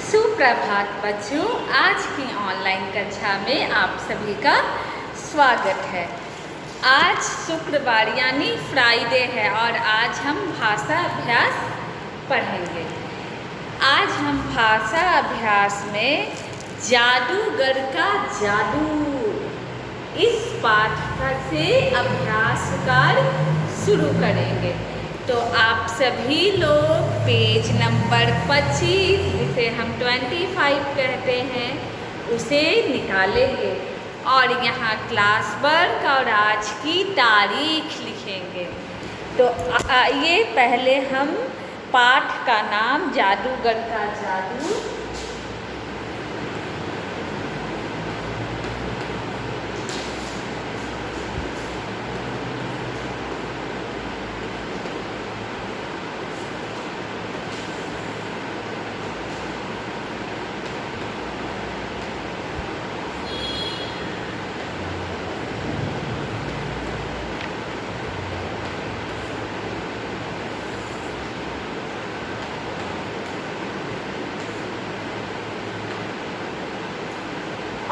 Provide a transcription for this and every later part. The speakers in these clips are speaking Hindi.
सुप्रभात बच्चों, आज की ऑनलाइन कक्षा में आप सभी का स्वागत है। आज शुक्रवार यानी फ्राइडे है और आज हम भाषा अभ्यास पढ़ेंगे। आज हम भाषा अभ्यास में जादूगर का जादू इस पाठ से अभ्यास कार्य शुरू करेंगे। तो आप सभी लोग पेज नंबर 25 जिसे हम 25 कहते हैं उसे निकालेंगे और यहाँ क्लास वर्क और आज की तारीख लिखेंगे। तो आइए पहले हम पाठ का नाम जादूगर का जादू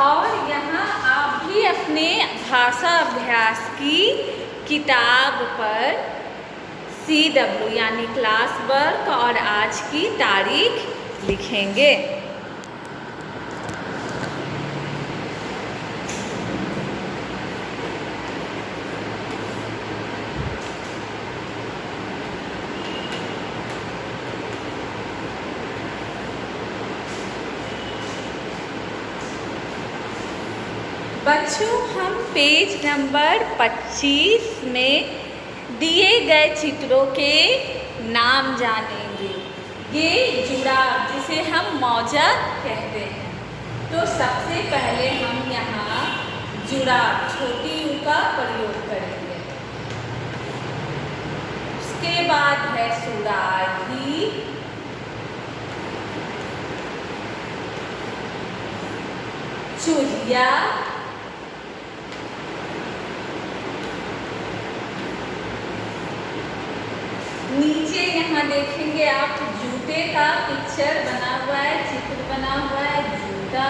और यहाँ आप भी अपने भाषा अभ्यास की किताब पर CW यानी क्लास वर्क और आज की तारीख लिखेंगे। बच्चों, हम पेज नंबर 25 में दिए गए चित्रों के नाम जानेंगे। ये जुराब जिसे हम मौजा कहते हैं। तो सबसे पहले हम यहाँ जुराब छोटी यू का प्रयोग करेंगे। उसके बाद है सुराही, चूहिया, नीचे यहाँ देखेंगे आप जूते का पिक्चर बना हुआ है, चित्र बना हुआ है। जूता,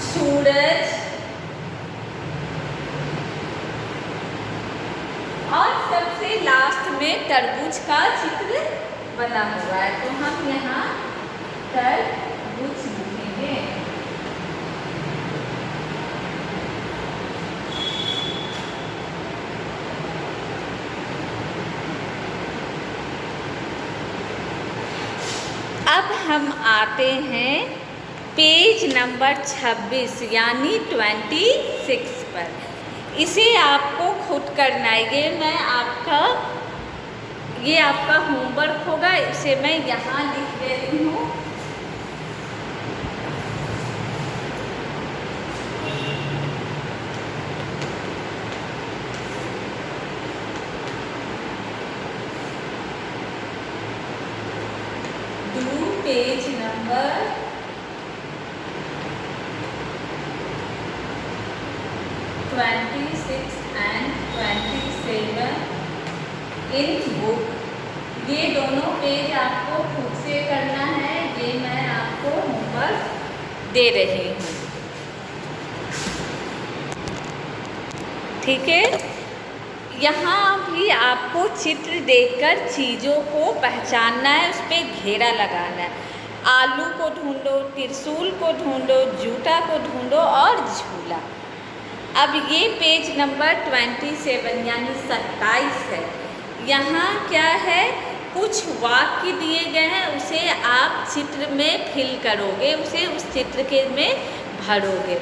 सूरज और सबसे लास्ट में तरबूज का चित्र बना हुआ है। तो हम यहाँ तरबूज लिखेंगे। अब हम आते हैं पेज नंबर 26 यानी 26 पर। इसे आपको खुद करना है। ये आपका होमवर्क होगा। इसे मैं यहाँ लिख देती हूँ। Page number 26 and 27 in book. ये दोनों पेज आपको खुद से करना है। ये मैं आपको होमवर्क दे रही हूँ, ठीक है। यहाँ भी आपको चित्र देखकर चीज़ों को पहचानना है, उस पर घेरा लगाना है। आलू को ढूंढो, त्रिशूल को ढूंढो, जूता को ढूंढो और झूला। अब ये पेज नंबर 27 यानी 27 है। यहाँ क्या है, कुछ वाक्य दिए गए हैं, उसे आप चित्र में फिल करोगे, उसे उस चित्र के में भरोगे।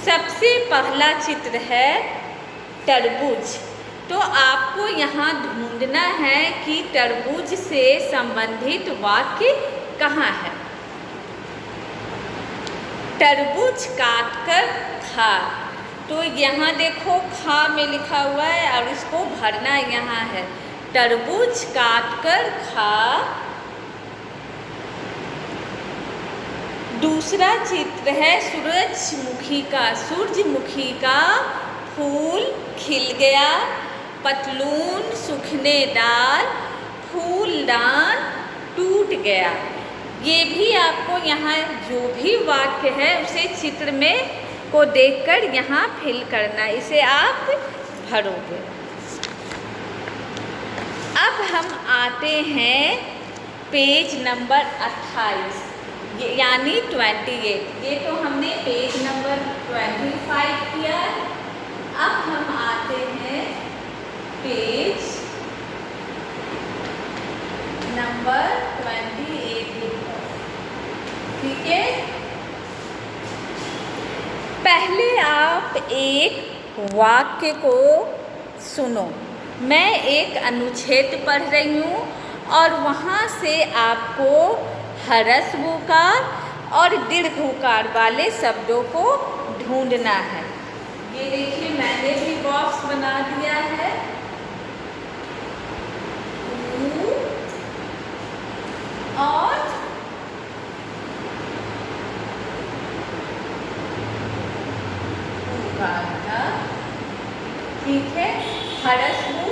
सबसे पहला चित्र है तरबूज। तो आपको यहाँ ढूंढना है कि तरबूज से संबंधित वाक्य कहाँ है। तरबूज काटकर खा। तो यहाँ देखो खा में लिखा हुआ है और इसको भरना यहाँ है। तरबूज काटकर खा। दूसरा चित्र है सूरजमुखी का। सूरजमुखी का फूल खिल गया, पतलून सूखने डाल, फूलदान टूट गया। ये भी आपको यहाँ जो भी वाक्य है उसे चित्र में को देखकर यहाँ फिल करना, इसे आप भरोगे। अब हम आते हैं पेज नंबर 28 यानी 28। ये तो हमने पेज नंबर 25 किया। अब हम आते हैं पेज नंबर 28 पर। ठीक है, पहले आप एक वाक्य को सुनो। मैं एक अनुच्छेद पढ़ रही हूँ और वहाँ से आपको ह्रस्वकार और दीर्घकार वाले शब्दों को ढूंढना है। ये देखिए, मैंने भी बॉक्स बना दिया है। और ठीक है, ह्रस्व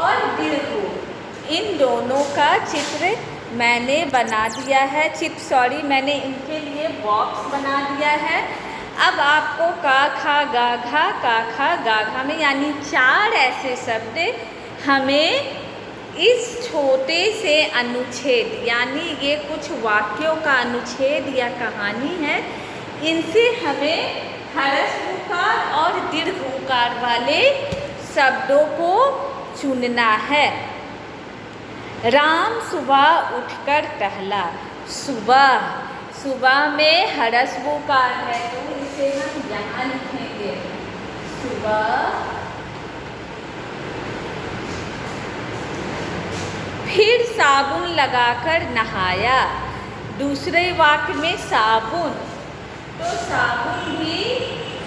और दीर्घ इन दोनों का चित्र मैंने बना दिया है। मैंने इनके लिए बॉक्स बना दिया है। अब आपको का खा गा घा का खा गा घा में यानी 4 ऐसे शब्द हमें इस छोटे से अनुच्छेद यानी ये कुछ वाक्यों का अनुच्छेद या कहानी है, इनसे हमें ह्रस्वकार और दीर्घकार वाले शब्दों को चुनना है। राम सुबह उठकर टहला। सुबह में ह्रस्वकार है तो इसे हम यहाँ लिखेंगे सुबह। फिर साबुन लगाकर नहाया। दूसरे वाक्य में साबुन, तो साबुन भी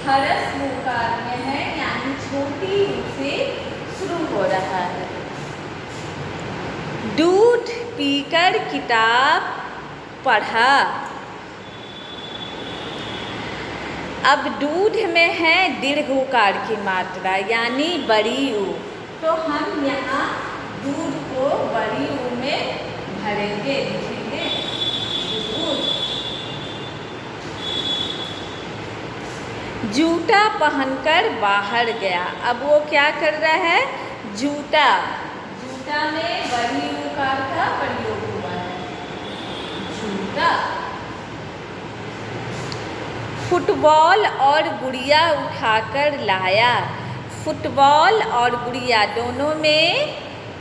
ह्रस्वकार में है यानी छोटी ऊ से शुरू हो रहा है। दूध पीकर किताब पढ़ा। अब दूध में है दीर्घकार की मात्रा यानी बड़ी ऊ, तो हम यहाँ दूध को बड़ी ऊ में भरेंगे, लिखेंगे दूध। जूता पहनकर बाहर गया। अब वो क्या कर रहा है? जूता में बड़ी ऊकार का प्रयोग हुआ है, जूता। फुटबॉल और गुड़िया उठाकर लाया। फुटबॉल और गुड़िया दोनों में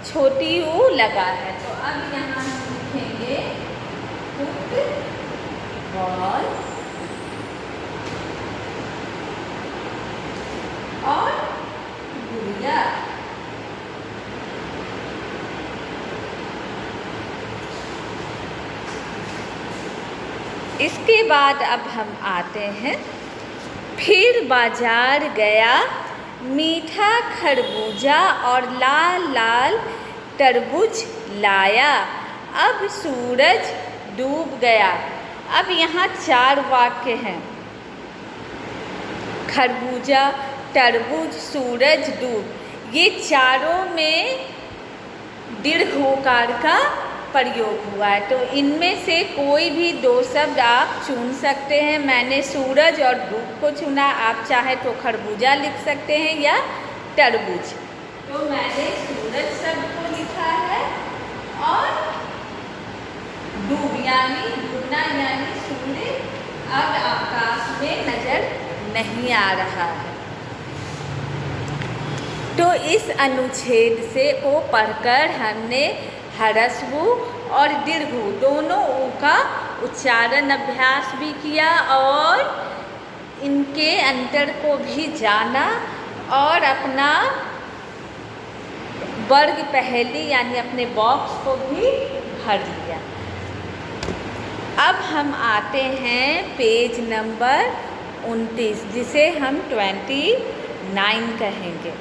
छोटी ऊ लगा है, तो अब यहाँ हम लिखेंगे फुटबॉल और गुड़िया। इसके बाद अब हम आते हैं, फिर बाजार गया, मीठा खरबूजा और लाल लाल तरबूज लाया। अब सूरज डूब गया। अब यहाँ 4 वाक्य हैं, खरबूजा, तरबूज, सूरज, डूब। ये चारों में दीर्घकार का प्रयोग हुआ है, तो इनमें से कोई भी 2 शब्द आप चुन सकते हैं। मैंने सूरज और धूप को चुना, आप चाहे तो खरबूजा लिख सकते हैं या तरबूज। तो मैंने सूरज शब्द को लिखा है और डूब यानी डूबना यानी सूर्य अब आकाश में नजर नहीं आ रहा है। तो इस अनुच्छेद से को पढ़कर हमने ह्रस्व और दीर्घ दोनों ऊ का उच्चारण अभ्यास भी किया और इनके अंतर को भी जाना और अपना वर्ग पहेली यानी अपने बॉक्स को भी भर लिया। अब हम आते हैं पेज नंबर 29 जिसे हम 29 कहेंगे।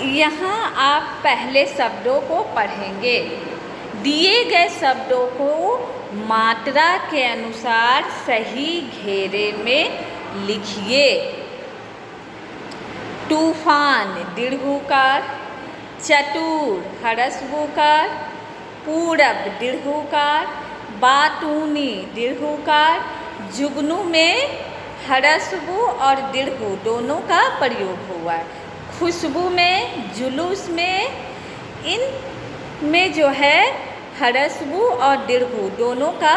यहाँ आप पहले शब्दों को पढ़ेंगे। दिए गए शब्दों को मात्रा के अनुसार सही घेरे में लिखिए। तूफान दीर्घकार, चतुर ह्रस्वकार, पूरब दीर्घकार, बातूनी दीर्घकार। जुगनू में ह्रस्व और दीर्घ दोनों का प्रयोग हुआ है। खुशबू में, जुलूस में, इन में जो है ह्रस्व और दीर्घ दोनों का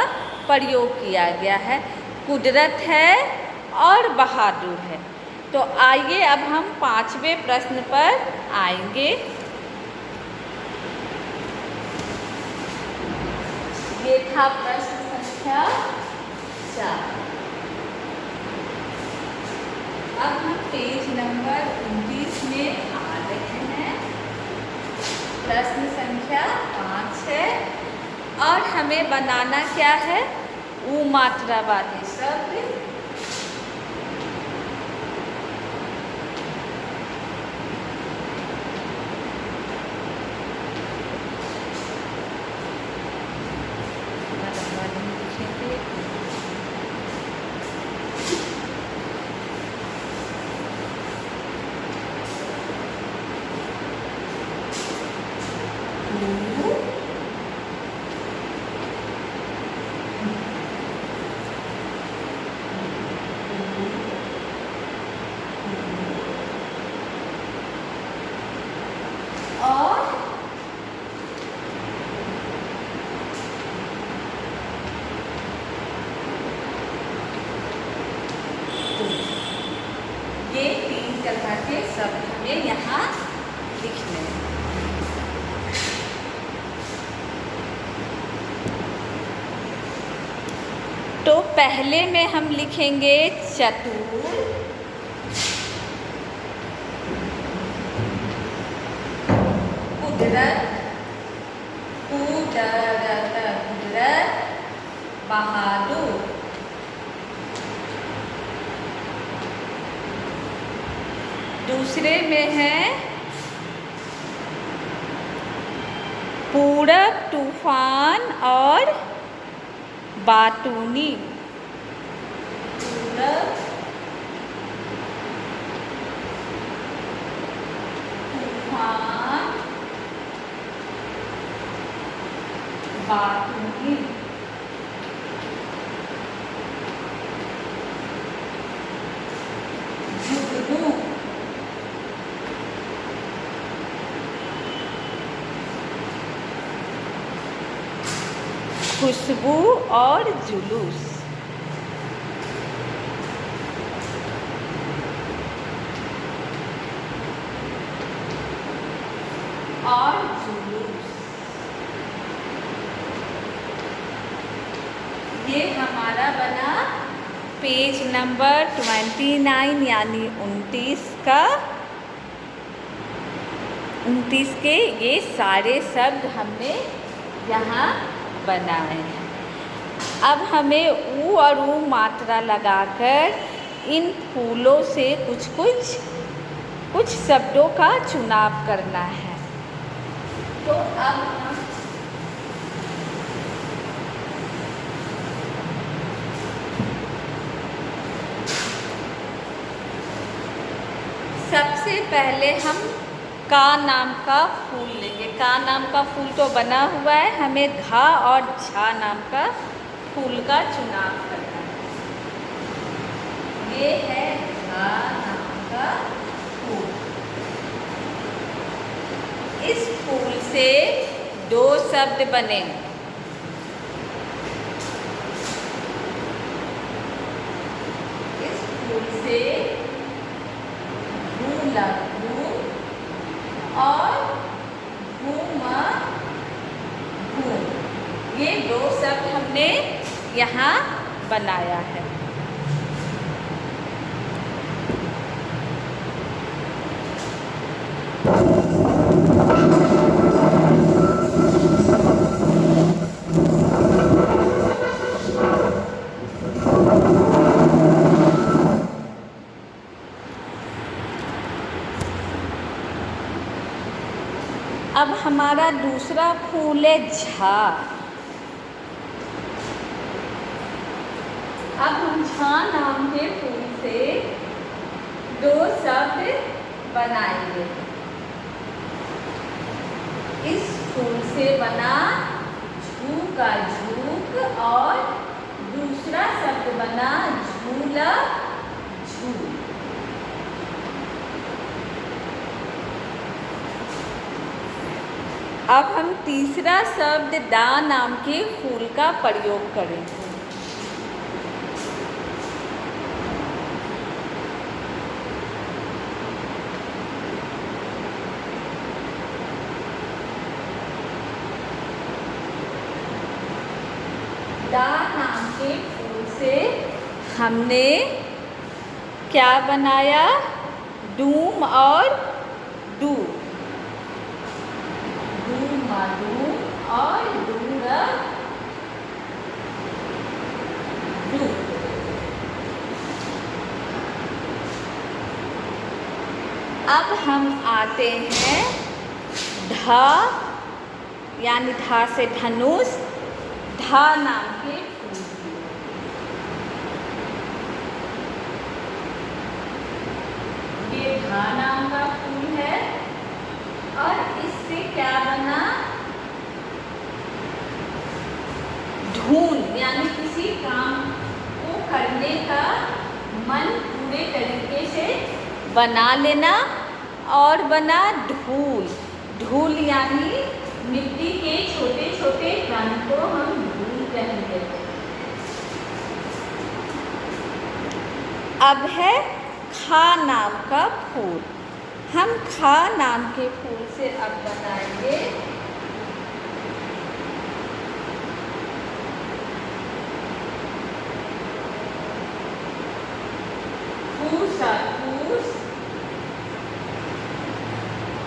प्रयोग किया गया है। कुदरत है और बहादुर है। तो आइए अब हम 5वें प्रश्न पर आएंगे। ये था प्रश्न संख्या 4। अब हम पेज नंबर 29 में आ रहे हैं। प्रश्न संख्या 5 है और हमें बनाना क्या है? ऊ मात्रावादी शब्द। ये 3 तरह के शब्द हमें यहाँ लिखने हैं। तो पहले में हम लिखेंगे चतुर, कुदरत, कुदरत, बहादुर। दूसरे में है पूरब, तूफान और बातूनी। पूरब, तूफान, बातूनी। जुगनू, खुशबू और जुलूस। और जुलूस ये हमारा बना पेज नंबर 29 यानी 29 का 29 के ये सारे शब्द हमने यहाँ बनाए हैं। अब हमें ऊ और ऊ मात्रा लगाकर इन फूलों से कुछ शब्दों का चुनाव करना है। तो अब हम सबसे पहले हम का नाम का फूल लेंगे। का नाम का फूल तो बना हुआ है, हमें घा और झा नाम का फूल का चुनाव करना है। ये है घा नाम का फूल। इस फूल से 2 शब्द बने। इस फूल से लघु और घूमा घूम, ये 2 शब्द हमने यहाँ बनाया है। अब हमारा दूसरा फूल है झा। अब हम झा नाम के फूल से दो शब्द बनाएंगे। इस फूल से बना झू का झूक और दूसरा शब्द बना झूला झू। अब हम तीसरा शब्द दा नाम के फूल का प्रयोग करेंगे। दा नाम के फूल से हमने क्या बनाया? डूम और डू। डूम और डूर डू। अब हम आते हैं धा, यानी धा से धनुष, धा नाम के फूल। ये धा नाम का फूल है और इससे क्या बना? धून, यानी किसी काम को करने का मन पूरे तरीके से बना लेना। और बना धूल। धूल यानी मिट्टी के छोटे छोटे कण को हम धूल कहेंगे। अब है खा नाम का फूल। हम खा नाम के फूल से अब बनाएंगे फूसा फूस।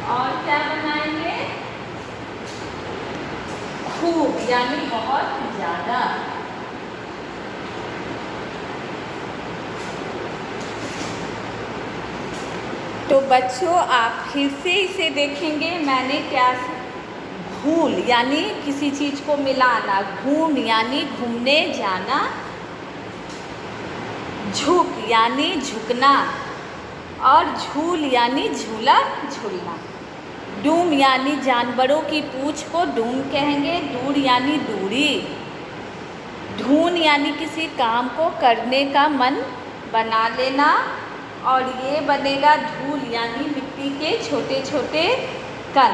और क्या बनाएंगे? खूब, यानी बहुत ज्यादा। तो बच्चों आप फिर से इसे देखेंगे। मैंने क्या? घूल यानी किसी चीज को मिलाना, घूम यानी घूमने जाना, झुक यानी झुकना, और झूल यानी झूला झूलना। डूम यानी जानवरों की पूंछ को डूम कहेंगे, दूर यानी दूरी। धून यानी किसी काम को करने का मन बना लेना। और ये बनेगा धूल यानी मिट्टी के छोटे छोटे कण।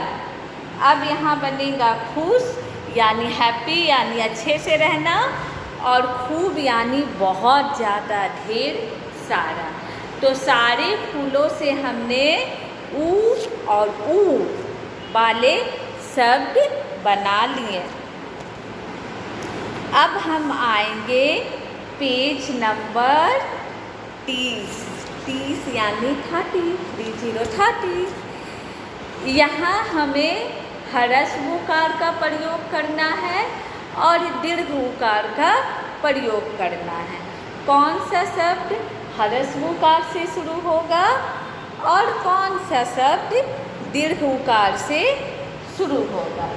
अब यहाँ बनेगा खुश यानी हैप्पी, यानी अच्छे से रहना, और खूब यानी बहुत ज़्यादा, ढेर सारा। तो सारे फूलों से हमने ऊ और ऊ वाले शब्द बना लिए। अब हम आएंगे पेज नंबर 30। 30 यानी 30। यहाँ हमें ह्रस्व उकार का प्रयोग करना है और दीर्घ उकार का प्रयोग करना है। कौन सा शब्द ह्रस्व उकार से शुरू होगा और कौन सा शब्द दीर्घ उकार से शुरू होगा?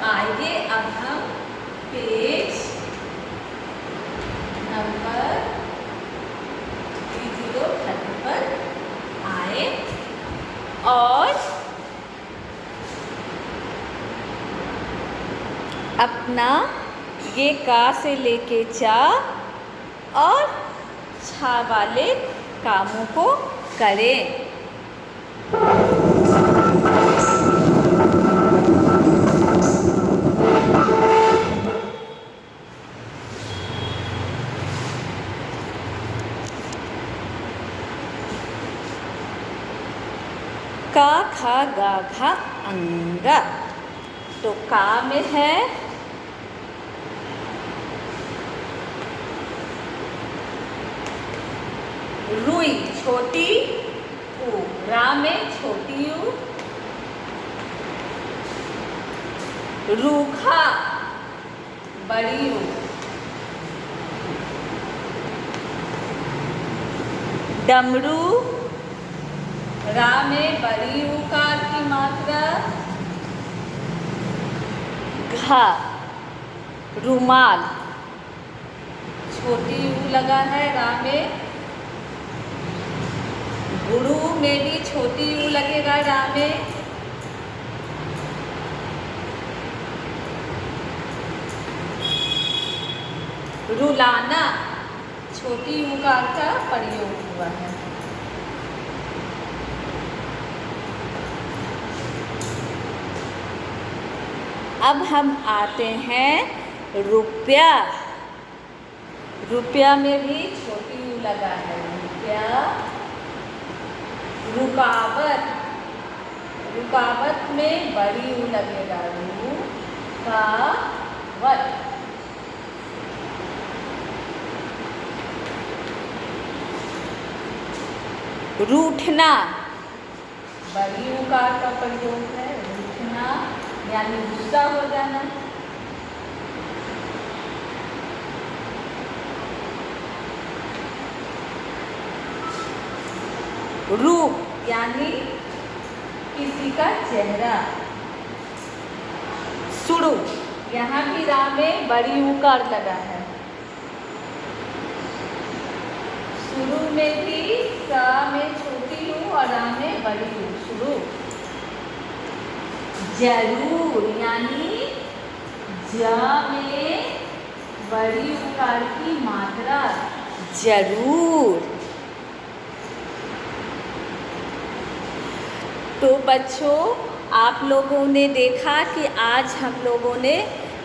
आइए अब हम पेज नंबर 30 पर आए और अपना ये का से लेके चा और छा वाले कामों को करें। का खा गा घा अंगा। तो का में है रुई छोटी ऊ, रा में छोटी यू, रूखा बड़ी यू, डमरू रा में बड़ी यू कार की मात्रा, घा रुमाल छोटी यू लगा है रा में, गुरु में भी छोटी यू लगेगा रा में, रुलाना छोटी यू कार का प्रयोग हुआ है। अब हम आते हैं रुपया। रुपया में भी छोटी यू लगा है रुपया, रुकावट रुकावट में बड़ी यू लगेगा रुकावट, रूठना बड़ी यू कार का प्रयोग है, रूठना यानी गुस्सा हो जाना। रूप यानी किसी का चेहरा। सुरु यहाँ भी रा में बड़ी यू कार लगा है, शुरू में भी सा में छोटी यू और रा में बड़ी यू, शुरू। जरूर यानी जा में बड़ी उकार की मात्रा, जरूर। तो बच्चों, आप लोगों ने देखा कि आज हम लोगों ने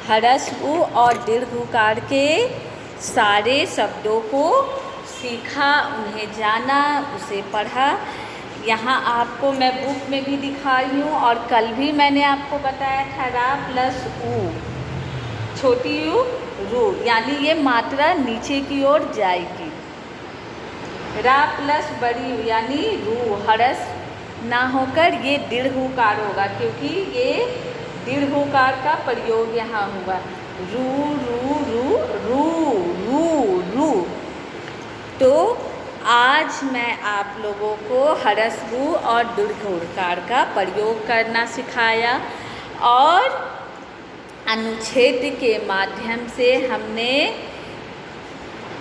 ह्रस्व उ और दीर्घ उकार के सारे शब्दों को सीखा, उन्हें जाना, उसे पढ़ा। यहाँ आपको मैं बुक में भी दिखाई हूँ और कल भी मैंने आपको बताया था रा प्लस ऊ, छोटी यू रू, यानी ये मात्रा नीचे की ओर जाएगी। रा प्लस बड़ी यू यानी रू, हरस ना होकर ये दीर्घ उकार होगा, क्योंकि ये दीर्घ उकार का प्रयोग यहाँ हुआ। रू रू रू रू रू रू। तो आज मैं आप लोगों को ह्रस्व उ और दीर्घ उकार का प्रयोग करना सिखाया और अनुच्छेद के माध्यम से हमने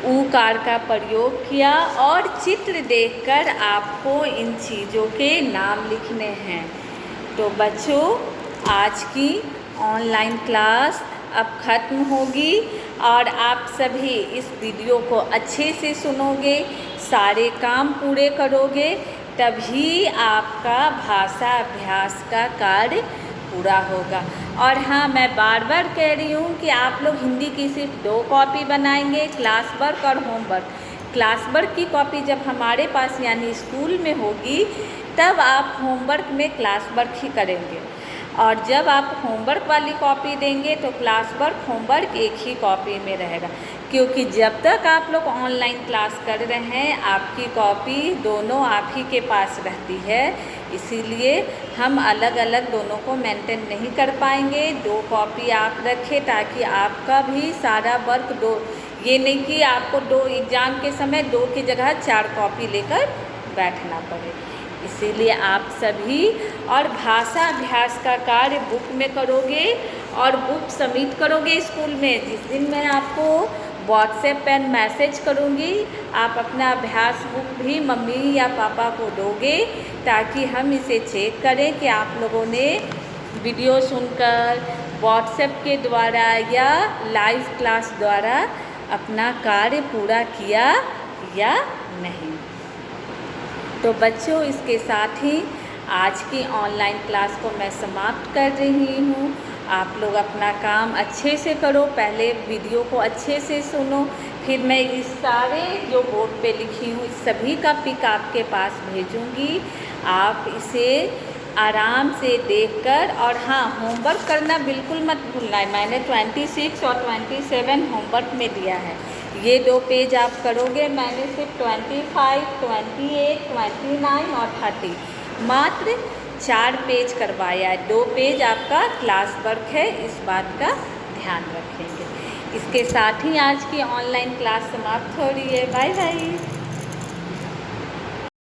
ऊकार का प्रयोग किया और चित्र देखकर आपको इन चीज़ों के नाम लिखने हैं। तो बच्चों, आज की ऑनलाइन क्लास अब ख़त्म होगी और आप सभी इस वीडियो को अच्छे से सुनोगे, सारे काम पूरे करोगे, तभी आपका भाषा अभ्यास का कार्य पूरा होगा। और हाँ, मैं बार बार कह रही हूँ कि आप लोग हिंदी की सिर्फ 2 कॉपी बनाएंगे, क्लास वर्क और होमवर्क। क्लास वर्क की कॉपी जब हमारे पास यानी स्कूल में होगी, तब आप होमवर्क में क्लास वर्क ही करेंगे, और जब आप होमवर्क वाली कॉपी देंगे तो क्लास वर्क होमवर्क एक ही कॉपी में रहेगा। क्योंकि जब तक आप लोग ऑनलाइन क्लास कर रहे हैं, आपकी कॉपी दोनों आप ही के पास रहती है, इसीलिए हम अलग अलग दोनों को मेंटेन नहीं कर पाएंगे। 2 कॉपी आप रखें ताकि आपका भी सारा वर्क 2, ये नहीं कि आपको 2 एग्ज़ाम के समय 2 की जगह 4 कॉपी लेकर बैठना पड़े। इसीलिए आप सभी और भाषा अभ्यास का कार्य बुक में करोगे और बुक सबमिट करोगे स्कूल में। जिस दिन मैं आपको व्हाट्सएप पर मैसेज करूँगी, आप अपना अभ्यास बुक भी मम्मी या पापा को दोगे, ताकि हम इसे चेक करें कि आप लोगों ने वीडियो सुनकर व्हाट्सएप के द्वारा या लाइव क्लास द्वारा अपना कार्य पूरा किया या नहीं। तो बच्चों, इसके साथ ही आज की ऑनलाइन क्लास को मैं समाप्त कर रही हूँ। आप लोग अपना काम अच्छे से करो, पहले वीडियो को अच्छे से सुनो, फिर मैं इस सारे जो बोर्ड पे लिखी हूँ इस सभी का पिक आपके पास भेजूँगी। आप इसे आराम से देखकर, और हाँ, होमवर्क करना बिल्कुल मत भूलना है। मैंने 26 और 27 होमवर्क में दिया है, ये 2 पेज आप करोगे, मैंने सिर्फ 25, 28, 29 और 30 मात्र 4 पेज करवाया है। 2 पेज आपका क्लास वर्क है, इस बात का ध्यान रखेंगे। इसके साथ ही आज की ऑनलाइन क्लास समाप्त हो रही है। Bye bye.